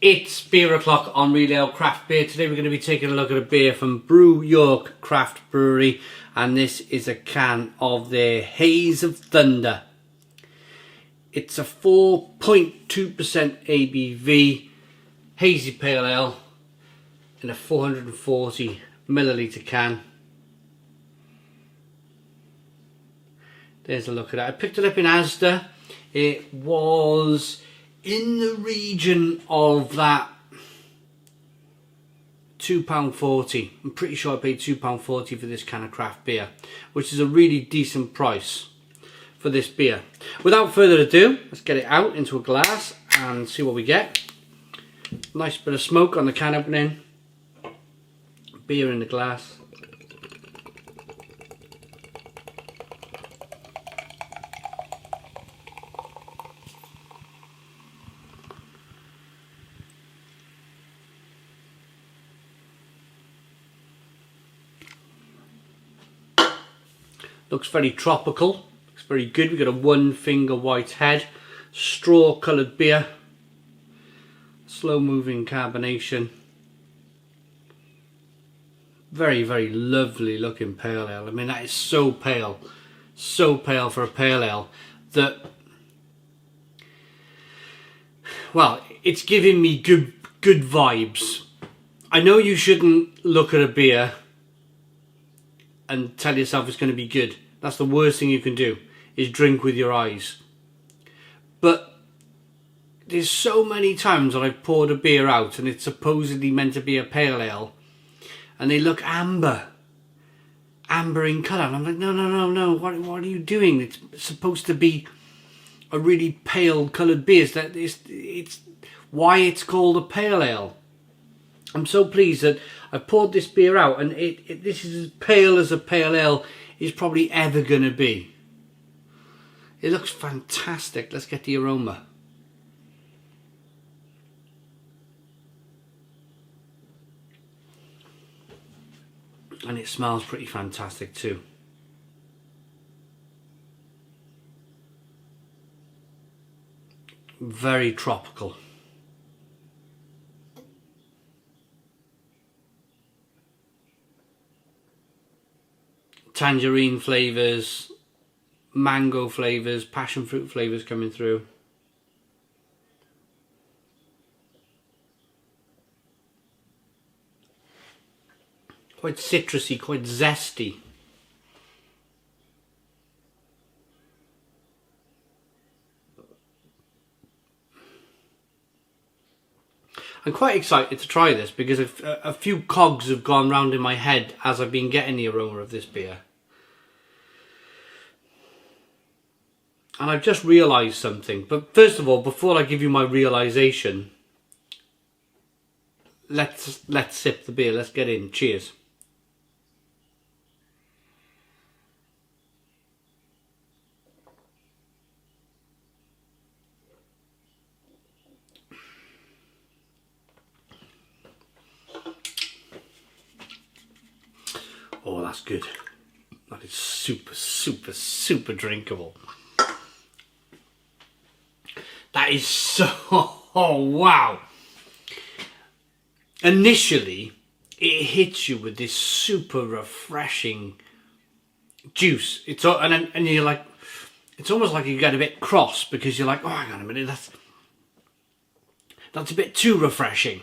It's beer o'clock on Real Ale Craft Beer. Today we're going to be taking a look at a beer from Brew York Craft Brewery, and this is a can of their Haze of Thunder. It's a 4.2% ABV hazy pale ale in a 440 milliliter can. There's a look at it. I picked it up in ASDA. It was in the region of that £2.40. I'm pretty sure I paid £2.40 for this can of craft beer, which is a really decent price for this beer. Without further ado, let's get it out into a glass and see what we get. Nice bit of smoke on the can opening. Beer in the glass. Looks very tropical, looks very good. We've got a one finger white head, straw coloured beer, slow moving carbonation. Very, very lovely looking pale ale. I mean, that is so pale for a pale ale that, well, it's giving me good vibes. I know you shouldn't look at a beer and tell yourself it's going to be good. That's the worst thing you can do, is drink with your eyes. But there's so many times that I've poured a beer out and it's supposedly meant to be a pale ale and they look amber in colour, and I'm like, no, what are you doing? It's supposed to be a really pale coloured beer. It's why it's called a pale ale. I'm so pleased that I poured this beer out, and this is as pale as a pale ale is probably ever going to be. It looks fantastic. Let's get the aroma. And it smells pretty fantastic too. Very tropical. Tangerine flavours, mango flavours, passion fruit flavours coming through. Quite citrusy, quite zesty. I'm quite excited to try this because a few cogs have gone round in my head as I've been getting the aroma of this beer. And I've just realised something. But first of all, before I give you my realisation, let's sip the beer. Let's get in. Cheers. Oh, that's good. That is super drinkable. That is so, oh wow. Initially, it hits you with this super refreshing juice. And you're like, it's almost like you get a bit cross because you're like, oh, hang on a minute, that's a bit too refreshing.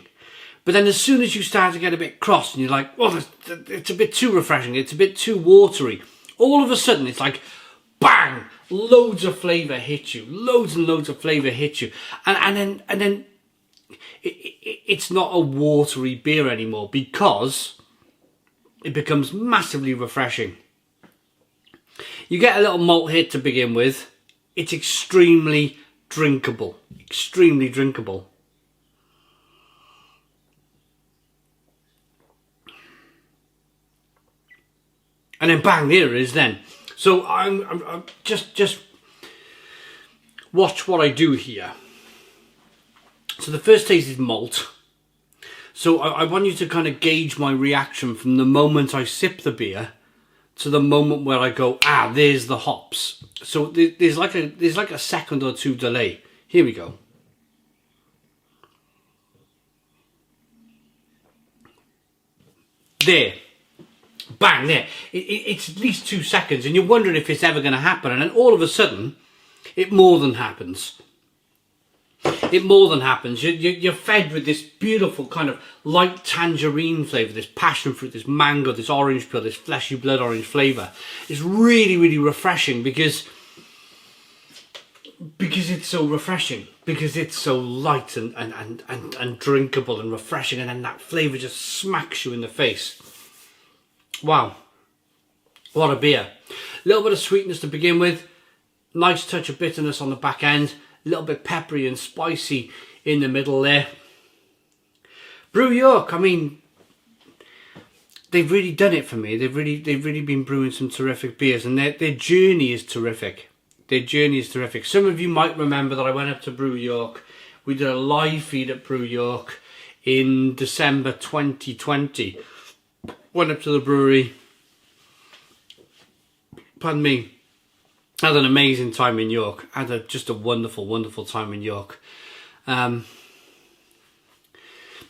But then as soon as you start to get a bit cross and you're like, well, it's a bit too refreshing, it's a bit too watery, all of a sudden it's like, bang, loads of flavour hit you, loads and loads of flavour hit you. And then it's not a watery beer anymore because it becomes massively refreshing. You get a little malt hit to begin with. It's extremely drinkable, extremely drinkable. And then bang, there it is then. So I'm just watch what I do here. So the first taste is malt. So I want you to kind of gauge my reaction from the moment I sip the beer to the moment where I go, ah, there's the hops. So there's like a second or two delay. Here we go. there. Bang, there. It's at least 2 seconds, and you're wondering if it's ever going to happen, and then all of a sudden, it more than happens. It more than happens. You're fed with this beautiful kind of light tangerine flavour, this passion fruit, this mango, this orange peel, this fleshy blood orange flavour. It's really, really refreshing because it's so refreshing, because it's so light and drinkable and refreshing, and then that flavour just smacks you in the face. Wow, what a beer. A little bit of sweetness to begin with, nice touch of bitterness on the back end, a little bit peppery and spicy in the middle there. Brew York, I mean, they've really done it for me. They've really been brewing some terrific beers, and their journey is terrific. Their journey is terrific. Some of you might remember that I went up to Brew York. We did a live feed at Brew York in December 2020. Went up to the brewery. Pardon me. Had an amazing time in York. Had just a wonderful, wonderful time in York. But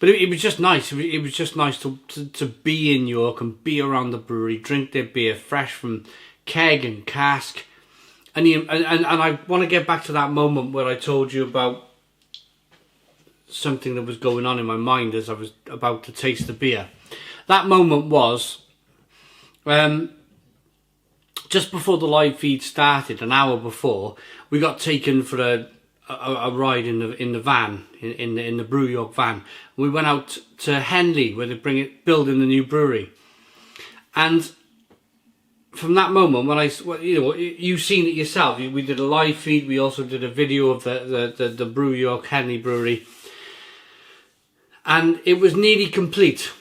it was just nice. It was just nice to be in York and be around the brewery, drink their beer fresh from keg and cask. And I want to get back to that moment where I told you about something that was going on in my mind as I was about to taste the beer. That moment was just before the live feed started, an hour before, we got taken for a ride in the van, in the Brew York van. We went out to Henley, where they're building the new brewery. And from that moment, when you've seen it yourself. We did a live feed. We also did a video of the Brew York Henley brewery, and it was nearly complete.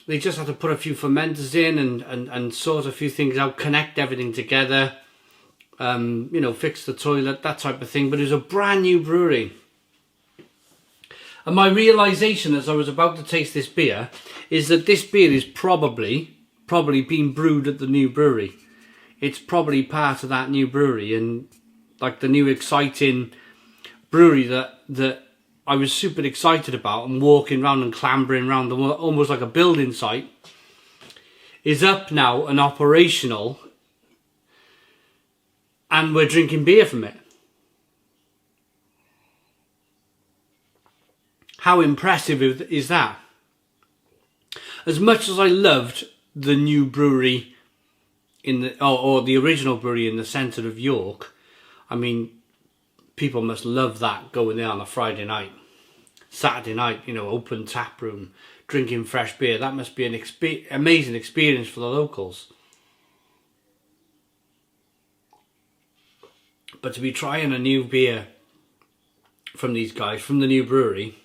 They just had to put a few fermenters in and sort a few things out, connect everything together, fix the toilet, that type of thing. But it was a brand new brewery. And my realisation as I was about to taste this beer is that this beer is probably being brewed at the new brewery. It's probably part of that new brewery, and like the new exciting brewery that I was super excited about, and walking around and clambering around almost like a building site, is up now and operational, and we're drinking beer from it. How impressive is that? As much as I loved the new brewery or the original brewery in the centre of York, I mean, people must love that, going there on a Friday night, Saturday night, open tap room, drinking fresh beer. That must be an amazing experience for the locals. But to be trying a new beer from these guys, from the new brewery,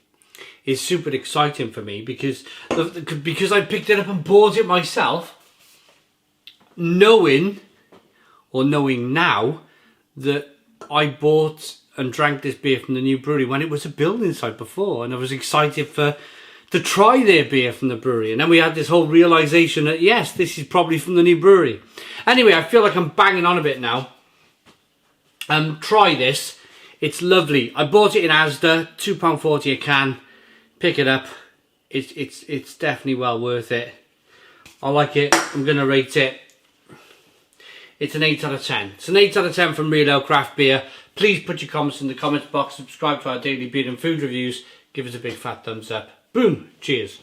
is super exciting for me, because I picked it up and bought it myself, knowing now that I bought and drank this beer from the new brewery when it was a building site before, and I was excited to try their beer from the brewery. And then we had this whole realisation that yes, this is probably from the new brewery. Anyway, I feel like I'm banging on a bit now. Try this. It's lovely. I bought it in ASDA, £2.40 a can. Pick it up. It's definitely well worth it. I like it. I'm going to rate it. It's an 8 out of 10. It's an 8 out of 10 from Real Ale Craft Beer. Please put your comments in the comments box. Subscribe to our daily beer and food reviews. Give us a big fat thumbs up. Boom. Cheers.